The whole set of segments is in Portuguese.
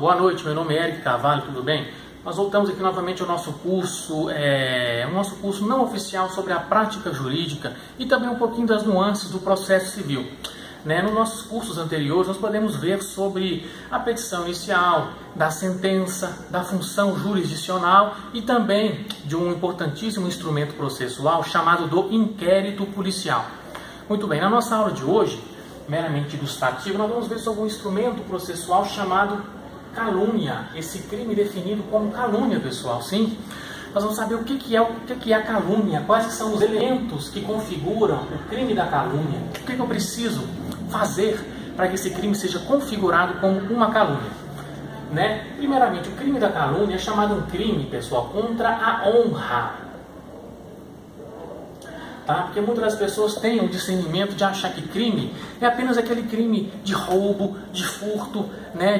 Boa noite, meu nome é Eric Carvalho, tudo bem? Nós voltamos aqui novamente ao nosso curso, não oficial sobre a prática jurídica e também um pouquinho das nuances do processo civil. Nos nossos cursos anteriores nós podemos ver sobre a petição inicial, da sentença, da função jurisdicional e também de um importantíssimo instrumento processual chamado do inquérito policial. Muito bem, na nossa aula de hoje, meramente ilustrativa, nós vamos ver sobre um instrumento processual chamado calúnia, esse crime definido como calúnia, pessoal, sim? Nós vamos saber o que é a calúnia, quais são os elementos que configuram o crime da calúnia, o que eu preciso fazer para que esse crime seja configurado como uma calúnia. Primeiramente, o crime da calúnia é chamado um crime, pessoal, contra a honra. Porque muitas das pessoas têm o discernimento de achar que crime é apenas aquele crime de roubo, de furto,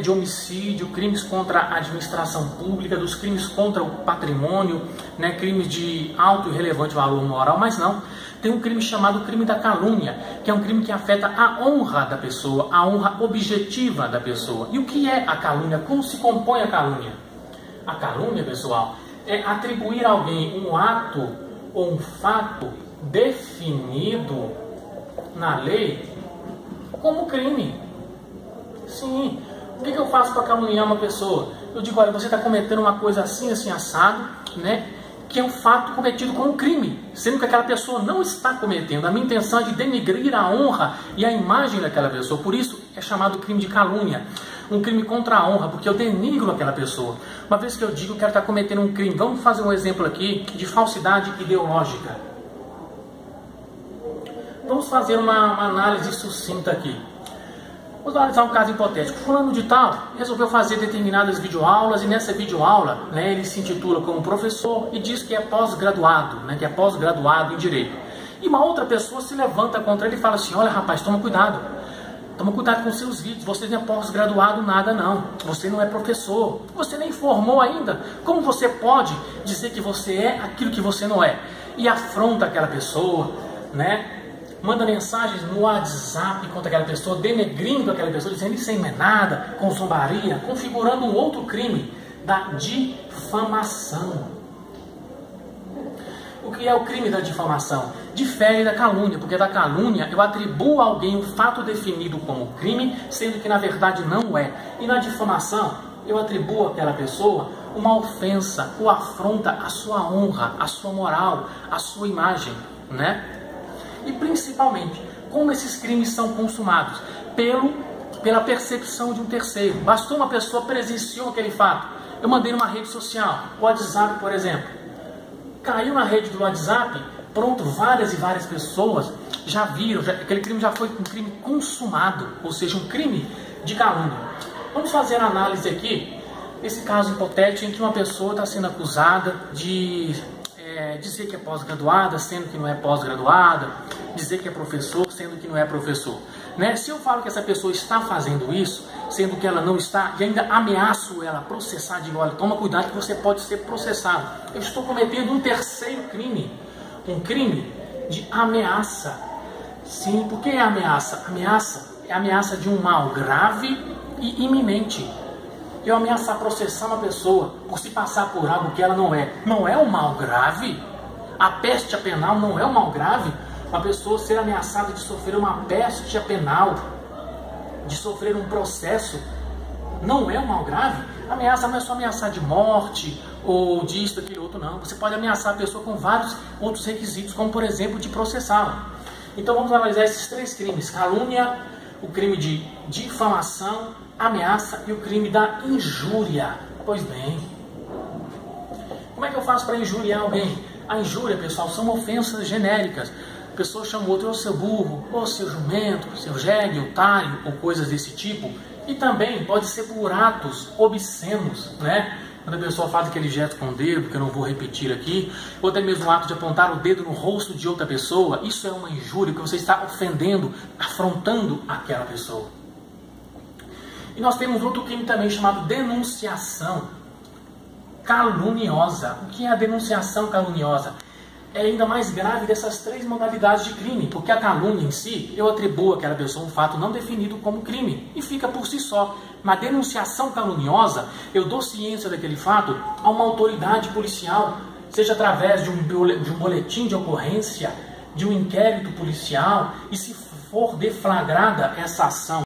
de homicídio, crimes contra a administração pública, dos crimes contra o patrimônio, crimes de alto e relevante valor moral, mas não. Tem um crime chamado crime da calúnia, que é um crime que afeta a honra da pessoa, a honra objetiva da pessoa. E o que é a calúnia? Como se compõe a calúnia? A calúnia, pessoal, é atribuir a alguém um ato ou um fato definido na lei como crime. Sim. O que eu faço para caluniar uma pessoa? Eu digo, olha, você está cometendo uma coisa assim, assim, assado, que é um fato cometido como crime, sendo que aquela pessoa não está cometendo. A minha intenção é de denegrir a honra e a imagem daquela pessoa. Por isso é chamado crime de calúnia. Um crime contra a honra, porque eu denigro aquela pessoa. Uma vez que eu digo que ela está cometendo um crime, vamos fazer um exemplo aqui de falsidade ideológica. Vamos fazer uma análise sucinta aqui. Vamos analisar um caso hipotético. Fulano de tal resolveu fazer determinadas videoaulas e nessa videoaula ele se intitula como professor e diz que é pós-graduado, que é pós-graduado em Direito. E uma outra pessoa se levanta contra ele e fala assim, olha rapaz, toma cuidado com seus vídeos, você não é pós-graduado nada não, você não é professor, você nem formou ainda, como você pode dizer que você é aquilo que você não é? E afronta aquela pessoa, manda mensagens no WhatsApp contra aquela pessoa, denegrindo aquela pessoa, dizendo isso aí não é nada, com zombaria, configurando um outro crime, da difamação. O que é o crime da difamação? Difere da calúnia, porque da calúnia eu atribuo a alguém um fato definido como crime, sendo que na verdade não é. E na difamação eu atribuo àquela pessoa uma ofensa, ou afronta a sua honra, a sua moral, a sua imagem, E principalmente, como esses crimes são consumados? Pela percepção de um terceiro. Bastou uma pessoa presenciou aquele fato. Eu mandei numa rede social, o WhatsApp, por exemplo. Caiu na rede do WhatsApp, pronto, várias e várias pessoas já viram, aquele crime já foi um crime consumado, ou seja, um crime de calúnia. Vamos fazer a análise aqui, esse caso hipotético em que uma pessoa está sendo acusada de dizer que é pós-graduada, sendo que não é pós-graduada, dizer que é professor, sendo que não é professor. Se eu falo que essa pessoa está fazendo isso, sendo que ela não está, e ainda ameaço ela a processar, digo, olha, toma cuidado que você pode ser processado. Eu estou cometendo um terceiro crime, um crime de ameaça. Sim, por que é ameaça? Ameaça é ameaça de um mal grave e iminente. Eu ameaçar processar uma pessoa por se passar por algo que ela não é. Não é um mal grave? A peste penal não é um mal grave? Uma pessoa ser ameaçada de sofrer uma peste penal, de sofrer um processo, não é um mal grave? Ameaça não é só ameaçar de morte ou disso, daquele outro, não. Você pode ameaçar a pessoa com vários outros requisitos, como por exemplo de processá-la. Então vamos analisar esses três crimes: calúnia, o crime de difamação, ameaça e o crime da injúria. Pois bem, como é que eu faço para injuriar alguém? A injúria, pessoal, são ofensas genéricas. A pessoa chama o outro, ô seu burro, ô seu jumento, seu jegue, otário, ou coisas desse tipo. E também pode ser por atos obscenos, Quando a pessoa faz aquele gesto com o dedo, que eu não vou repetir aqui, ou até mesmo o ato de apontar o dedo no rosto de outra pessoa, isso é uma injúria, que você está ofendendo, afrontando aquela pessoa. E nós temos outro crime também chamado denunciação caluniosa. O que é a denunciação caluniosa? é ainda mais grave dessas três modalidades de crime, porque a calúnia em si, eu atribuo àquela pessoa um fato não definido como crime, e fica por si só. Na denunciação caluniosa, eu dou ciência daquele fato a uma autoridade policial, seja através de um boletim de ocorrência, de um inquérito policial, e se for deflagrada essa ação.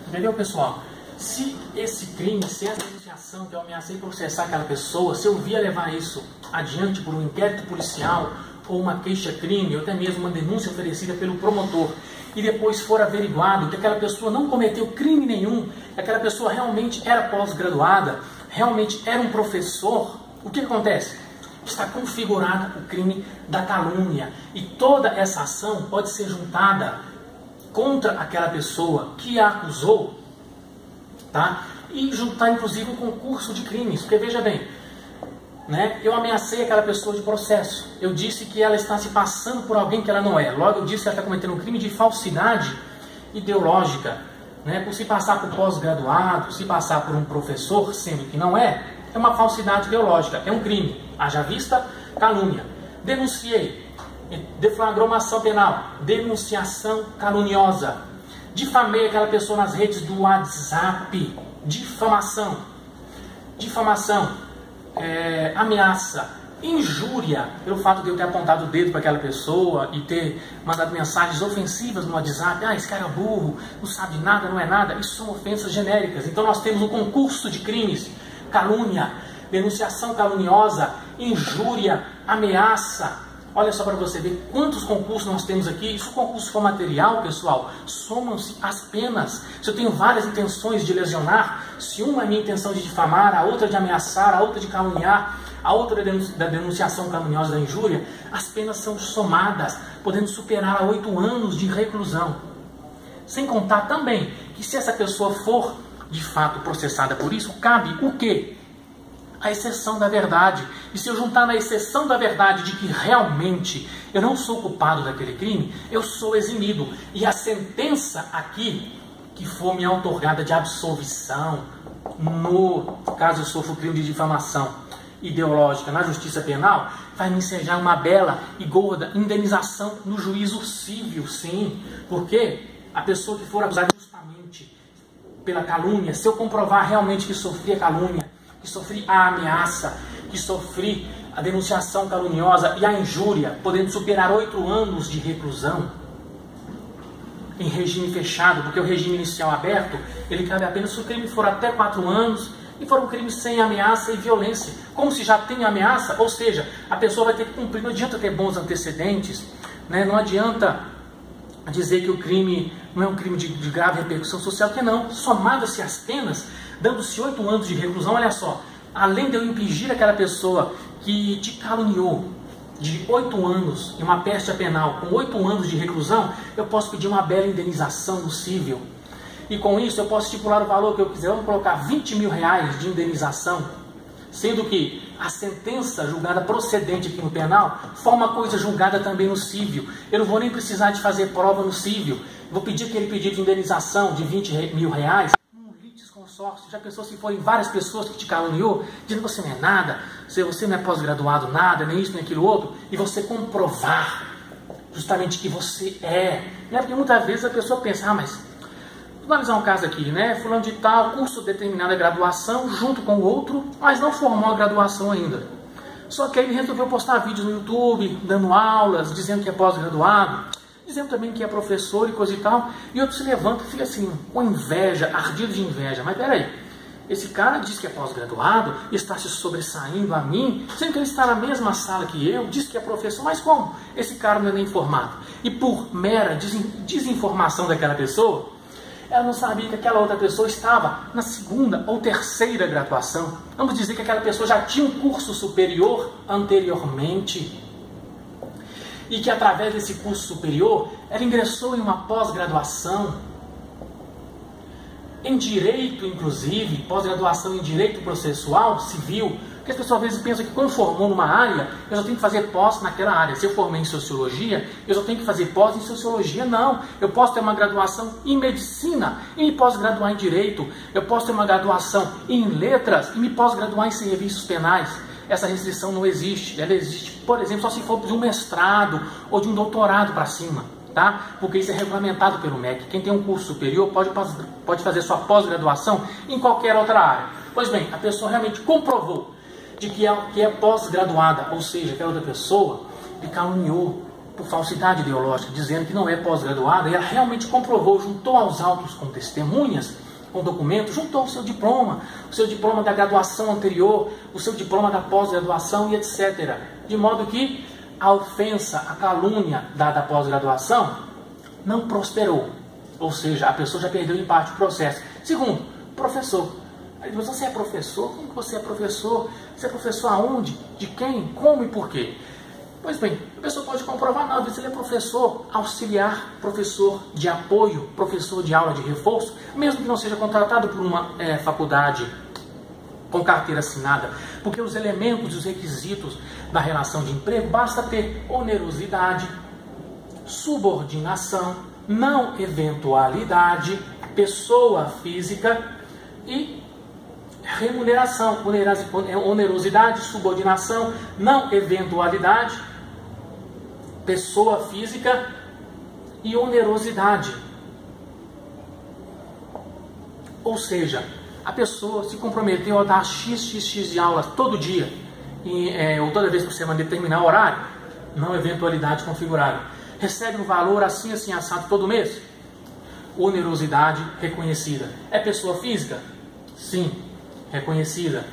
Entendeu, pessoal? Se esse crime, se essa denunciação que eu ameacei processar aquela pessoa, se eu vier levar isso adiante por um inquérito policial, ou uma queixa-crime, ou até mesmo uma denúncia oferecida pelo promotor, e depois for averiguado que aquela pessoa não cometeu crime nenhum, que aquela pessoa realmente era pós-graduada, realmente era um professor, o que acontece? Está configurado o crime da calúnia, e toda essa ação pode ser juntada contra aquela pessoa que a acusou, tá? E juntar inclusive um concurso de crimes, porque veja bem, né? Eu ameacei aquela pessoa de processo, eu disse que ela está se passando por alguém que ela não é, logo eu disse que ela está cometendo um crime de falsidade ideológica, né? Por se passar por pós-graduado, se passar por um professor, sendo que não é uma falsidade ideológica, é um crime, haja vista calúnia. Denunciei, deflagrou uma ação penal, denunciação caluniosa, difamei aquela pessoa nas redes do WhatsApp, difamação, ameaça, injúria, pelo fato de eu ter apontado o dedo para aquela pessoa e ter mandado mensagens ofensivas no WhatsApp, esse cara é burro, não sabe nada, não é nada, isso são ofensas genéricas. Então nós temos um concurso de crimes, calúnia, denunciação caluniosa, injúria, ameaça. Olha só para você ver quantos concursos nós temos aqui. E se o concurso for material, pessoal, somam-se as penas. Se eu tenho várias intenções de lesionar, se uma é a minha intenção de difamar, a outra de ameaçar, a outra de caluniar, a outra da denunciação caluniosa da injúria, as penas são somadas, podendo superar a 8 anos de reclusão. Sem contar também que se essa pessoa for de fato processada por isso, cabe o quê? A exceção da verdade. E se eu juntar na exceção da verdade de que realmente eu não sou culpado daquele crime, eu sou eximido. E a sentença aqui, que for me outorgada de absolvição, no caso eu sofro crime de difamação ideológica na justiça penal, vai me ensejar uma bela e gorda indenização no juízo civil, sim. Porque a pessoa que for acusada justamente pela calúnia, se eu comprovar realmente que sofri a calúnia, que sofri a ameaça, que sofri a denunciação caluniosa e a injúria, podendo superar 8 anos de reclusão em regime fechado, porque o regime inicial aberto, ele cabe apenas se o crime for até 4 anos e for um crime sem ameaça e violência. Como se já tem ameaça, ou seja, a pessoa vai ter que cumprir, não adianta ter bons antecedentes, né? Não adianta dizer que o crime não é um crime de grave repercussão social, que não. Somadas-se as penas, dando-se 8 anos de reclusão, olha só, além de eu impingir aquela pessoa que te caluniou de 8 anos em uma pecha penal, com 8 anos de reclusão, eu posso pedir uma bela indenização no cível. E com isso eu posso estipular o valor que eu quiser. Vamos colocar 20 mil reais de indenização, sendo que a sentença julgada procedente aqui no penal forma coisa julgada também no cível. Eu não vou nem precisar de fazer prova no cível. Vou pedir aquele pedido de indenização de 20 mil reais num litisconsórcio. Já pensou se forem várias pessoas que te caluniou, dizendo que você não é nada, você não é pós-graduado nada, nem isso, nem aquilo outro, e você comprovar justamente que você é. Né? Porque muitas vezes a pessoa pensa, mas vou analisar um caso aqui, né? Fulano de tal, curso determinada graduação, junto com o outro, mas não formou a graduação ainda. Só que aí ele resolveu postar vídeos no YouTube, dando aulas, dizendo que é pós-graduado, dizendo também que é professor e coisa e tal, e outro se levanta e fica assim, com inveja, ardido de inveja. Mas peraí, esse cara diz que é pós-graduado, está se sobressaindo a mim, sendo que ele está na mesma sala que eu, diz que é professor, mas como? Esse cara não é nem formado. E por mera desinformação daquela pessoa, ela não sabia que aquela outra pessoa estava na 2ª ou 3ª graduação. Vamos dizer que aquela pessoa já tinha um curso superior anteriormente. E que através desse curso superior, ela ingressou em uma pós-graduação. Em direito, inclusive, pós-graduação em direito processual civil. Porque as pessoas às vezes pensam que quando formou numa área, eu só tenho que fazer pós naquela área. Se eu formei em sociologia, eu só tenho que fazer pós em sociologia. Não, eu posso ter uma graduação em medicina e me pós-graduar em direito. Eu posso ter uma graduação em letras e me pós-graduar em serviços penais. essa restrição não existe. Ela existe, por exemplo, só se for de um mestrado ou de um doutorado para cima, tá? Porque isso é regulamentado pelo MEC. Quem tem um curso superior pode fazer sua pós-graduação em qualquer outra área. Pois bem, a pessoa realmente comprovou de que é pós-graduada, ou seja, aquela outra pessoa me caluniou por falsidade ideológica, dizendo que não é pós-graduada, e ela realmente comprovou, juntou aos autos com testemunhas, com documentos, juntou o seu diploma da graduação anterior, o seu diploma da pós-graduação e etc. De modo que a ofensa, a calúnia da pós-graduação não prosperou. Ou seja, a pessoa já perdeu em parte o processo. Segundo, professor. Aí você é professor? Como que você é professor? Você é professor aonde? De quem? Como e por quê? Pois bem, a pessoa pode comprovar, não, ele é professor auxiliar, professor de apoio, professor de aula de reforço, mesmo que não seja contratado por uma faculdade com carteira assinada, porque os elementos e os requisitos da relação de emprego basta ter onerosidade, subordinação, não eventualidade, pessoa física e remuneração, onerosidade, subordinação, não eventualidade, pessoa física e onerosidade. Ou seja, a pessoa se comprometeu a dar x de aulas todo dia, ou toda vez por semana, determinar horário, não eventualidade configurada. Recebe um valor assim, assim, assado todo mês. Onerosidade reconhecida. É pessoa física? Sim, reconhecida.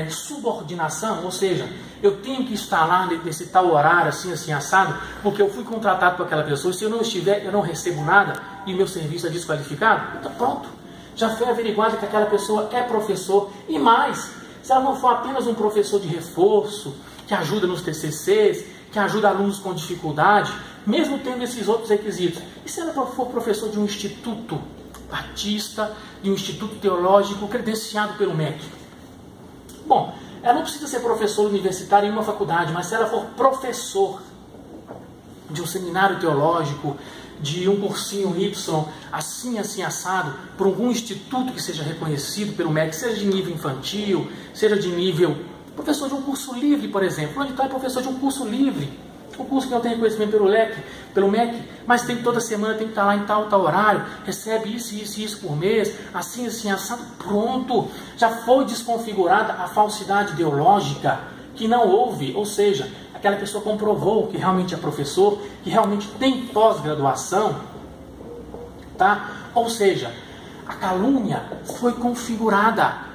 Subordinação, ou seja, eu tenho que estar lá nesse tal horário, assim, assim, assado, porque eu fui contratado por aquela pessoa, e se eu não estiver, eu não recebo nada, e meu serviço é desqualificado. Então pronto, já foi averiguado que aquela pessoa é professor, e mais, se ela não for apenas um professor de reforço, que ajuda nos TCCs, que ajuda alunos com dificuldade, mesmo tendo esses outros requisitos, e se ela for professor de um instituto batista, de um instituto teológico credenciado pelo MEC? Bom, ela não precisa ser professor universitário em uma faculdade, mas se ela for professor de um seminário teológico, de um cursinho Y, assim, assim, assado, por algum instituto que seja reconhecido pelo MEC, seja de nível infantil, seja de nível... Professor de um curso livre, por exemplo. Onde está é professor de um curso livre? Um curso que não tem reconhecimento pelo MEC, mas tem toda semana, tem que estar lá em tal horário, recebe isso por mês, assim, assim, assado, pronto. Já foi desconfigurada a falsidade ideológica que não houve, ou seja, aquela pessoa comprovou que realmente é professor, que realmente tem pós-graduação, tá? Ou seja, a calúnia foi configurada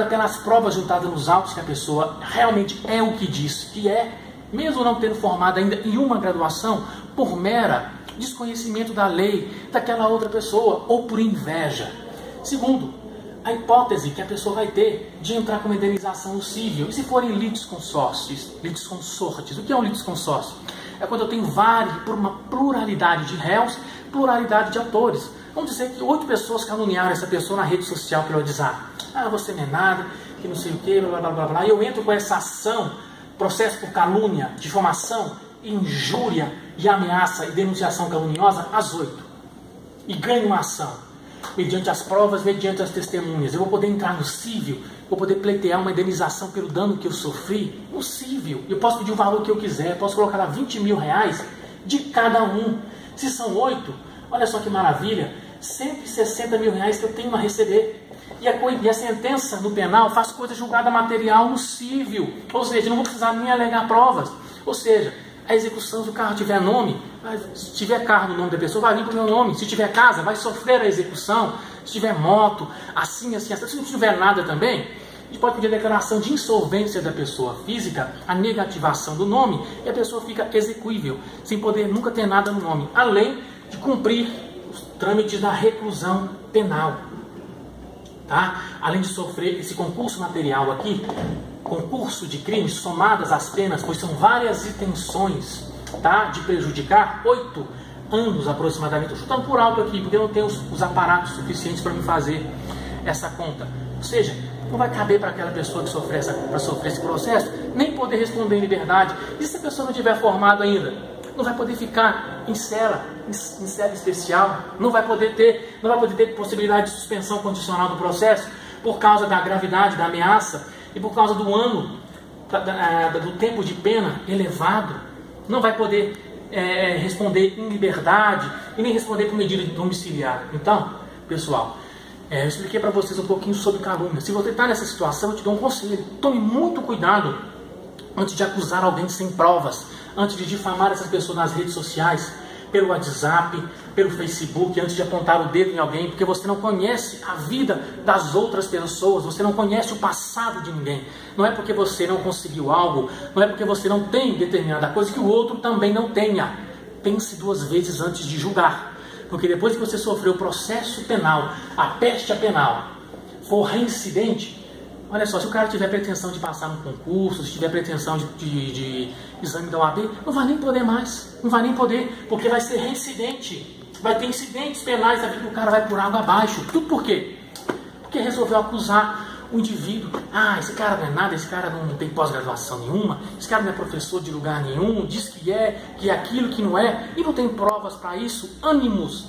pelas provas juntadas nos autos, que a pessoa realmente é o que diz que é, mesmo não tendo formado ainda em uma graduação, por mera desconhecimento da lei daquela outra pessoa, ou por inveja. Segundo, a hipótese que a pessoa vai ter de entrar com uma indenização civil, e se forem litisconsortes. O que é um litisconsórcio? É quando eu tenho por uma pluralidade de réus, pluralidade de autores. Vamos dizer que 8 pessoas caluniaram essa pessoa na rede social pelo WhatsApp. Você não é nada, que não sei o que, blá blá blá blá. E eu entro com essa ação, processo por calúnia, difamação, injúria e ameaça e denunciação caluniosa às 8. E ganho uma ação, mediante as provas, mediante as testemunhas. Eu vou poder entrar no cível, vou poder pleitear uma indenização pelo dano que eu sofri no cível. Eu posso pedir o valor que eu quiser, posso colocar lá 20 mil reais de cada um. Se são 8, olha só que maravilha, 160 mil reais que eu tenho a receber. E a sentença no penal faz coisa julgada material no cível. Ou seja, não vou precisar nem alegar provas. Ou seja, a execução, se o carro tiver nome, se tiver carro no nome da pessoa, vai vir para o meu nome. Se tiver casa, vai sofrer a execução. Se tiver moto, assim, assim, assim. Se não tiver nada também, a gente pode pedir a declaração de insolvência da pessoa física, a negativação do nome, e a pessoa fica execuível, sem poder nunca ter nada no nome, além de cumprir os trâmites da reclusão penal. Tá? Além de sofrer esse concurso material aqui, concurso de crimes somadas às penas, pois são várias intenções, tá? De prejudicar, 8 anos aproximadamente. Estou chutando por alto aqui, porque eu não tenho os aparatos suficientes para me fazer essa conta. Ou seja, não vai caber para aquela pessoa que sofrer esse processo nem poder responder em liberdade. E se a pessoa não tiver formado ainda? Não vai poder ficar em cela especial, não vai poder ter possibilidade de suspensão condicional do processo por causa da gravidade da ameaça e por causa do ano do tempo de pena elevado, não vai poder responder em liberdade e nem responder por medida domiciliar. Então, pessoal, eu expliquei para vocês um pouquinho sobre calúnia. Se você está nessa situação, eu te dou um conselho: tome muito cuidado antes de acusar alguém sem provas, antes de difamar essas pessoas nas redes sociais, pelo WhatsApp, pelo Facebook, antes de apontar o dedo em alguém, porque você não conhece a vida das outras pessoas, você não conhece o passado de ninguém. Não é porque você não conseguiu algo, não é porque você não tem determinada coisa que o outro também não tenha. Pense 2 vezes antes de julgar, porque depois que você sofreu o processo penal, a pecha penal, for reincidente, olha só, se o cara tiver pretensão de passar no concurso, se tiver pretensão de exame da OAB, não vai nem poder mais, não vai nem poder, porque vai ser reincidente. Vai ter incidentes penais da vida que o cara vai por água abaixo. Tudo por quê? Porque resolveu acusar o indivíduo. Ah, esse cara não é nada, esse cara não tem pós-graduação nenhuma, esse cara não é professor de lugar nenhum, diz que é aquilo que não é, e não tem provas para isso. Ânimos.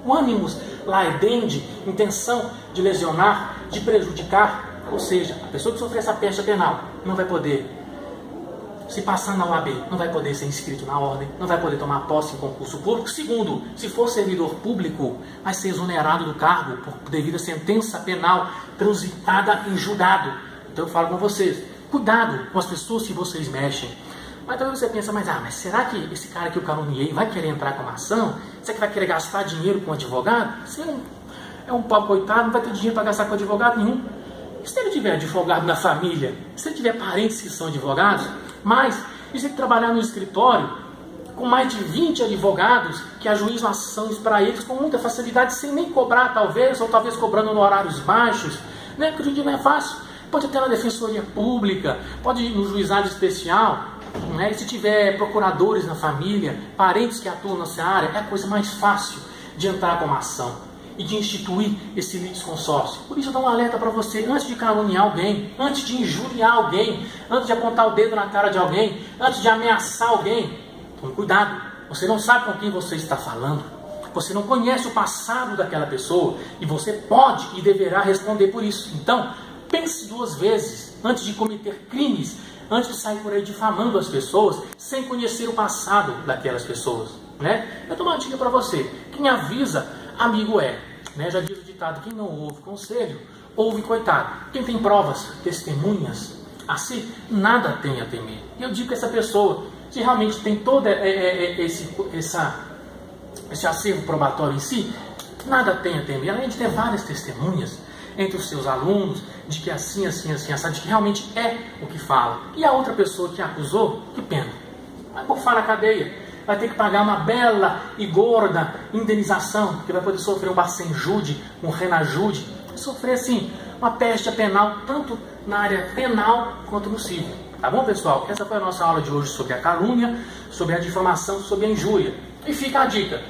O ânimos laedende, intenção de lesionar, de prejudicar, ou seja, a pessoa que sofrer essa pecha penal não vai poder se passar na OAB, não vai poder ser inscrito na ordem, não vai poder tomar posse em concurso público. Segundo, se for servidor público, vai ser exonerado do cargo devido à sentença penal transitada em julgado. Então eu falo com vocês, cuidado com as pessoas que vocês mexem. Mas talvez você pensa, mas será que esse cara que eu caluniei vai querer entrar com uma ação? Será que vai querer gastar dinheiro com advogado? Você é um pobre coitado, não vai ter dinheiro para gastar com advogado nenhum. E se ele tiver advogado na família? Se ele tiver parentes que são advogados? Mas, e se ele trabalhar no escritório com mais de 20 advogados que ajuizam ações para eles com muita facilidade, sem nem cobrar talvez, ou talvez cobrando em horários baixos, né? Porque hoje em dia não é fácil. Pode até na defensoria pública, pode ir no juizado especial, né? E se tiver procuradores na família, parentes que atuam nessa área, é a coisa mais fácil de entrar com uma ação e de instituir esse litisconsórcio. Por isso eu dou um alerta para você, antes de caluniar alguém, antes de injuriar alguém, antes de apontar o dedo na cara de alguém, antes de ameaçar alguém, tome cuidado. Você não sabe com quem você está falando, você não conhece o passado daquela pessoa, e você pode e deverá responder por isso. Então, pense 2 vezes antes de cometer crimes, antes de sair por aí difamando as pessoas, sem conhecer o passado daquelas pessoas, né? Eu dou uma dica para você: quem avisa, amigo é. Né? Já diz o ditado: quem não ouve conselho, ouve coitado. Quem tem provas, testemunhas, assim, nada tem a temer. E eu digo que essa pessoa, se realmente tem todo esse acervo probatório em si, nada tem a temer. Além de ter várias testemunhas entre os seus alunos, de que assim, de que realmente é o que fala. E a outra pessoa que acusou, que pena, vai bufar na cadeia. Vai ter que pagar uma bela e gorda indenização, porque vai poder sofrer um bacenjude, um renajude, e sofrer, assim, uma pecha penal, tanto na área penal quanto no civil. Tá bom, pessoal? Essa foi a nossa aula de hoje sobre a calúnia, sobre a difamação, sobre a injúria. E fica a dica,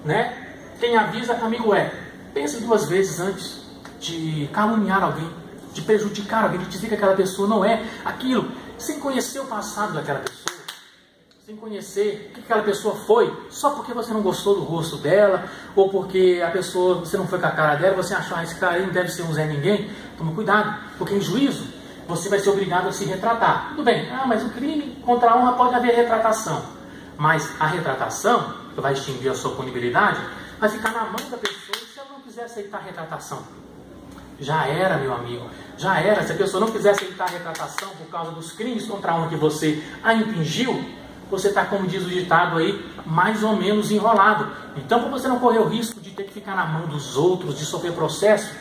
né? Quem avisa, amigo é. Pense 2 vezes antes de caluniar alguém, de prejudicar alguém, de dizer que aquela pessoa não é aquilo, sem conhecer o passado daquela pessoa, sem conhecer o que aquela pessoa foi, só porque você não gostou do rosto dela, ou porque a pessoa, você não foi com a cara dela, você achou, esse cara aí não deve ser um Zé Ninguém. Toma cuidado, porque em juízo você vai ser obrigado a se retratar. Tudo bem, mas o crime contra a honra pode haver retratação, mas a retratação, que vai extinguir a sua punibilidade, vai ficar na mão da pessoa. E se ela não quiser aceitar a retratação? Já era, meu amigo, já era. Se a pessoa não quiser aceitar a retratação por causa dos crimes contra a honra que você a impingiu, você está, como diz o ditado aí, mais ou menos enrolado. Então, para você não correr o risco de ter que ficar na mão dos outros, de sofrer processo,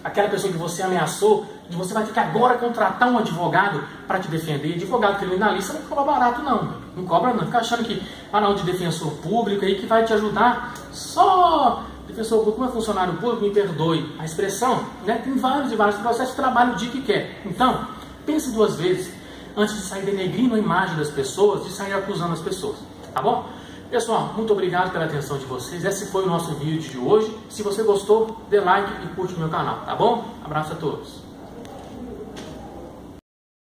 aquela pessoa que você ameaçou, de você vai ter que agora contratar um advogado para te defender. Advogado criminalista não cobra barato, não. Não cobra, não. Fica achando que não, de defensor público aí que vai te ajudar. Só defensor público, como é funcionário público, me perdoe a expressão, né? Tem vários e vários processos de trabalho, o dia que quer. Então, pense 2 vezes antes de sair denegrindo a imagem das pessoas, de sair acusando as pessoas, tá bom? Pessoal, muito obrigado pela atenção de vocês. Esse foi o nosso vídeo de hoje. Se você gostou, dê like e curte o meu canal, tá bom? Abraço a todos.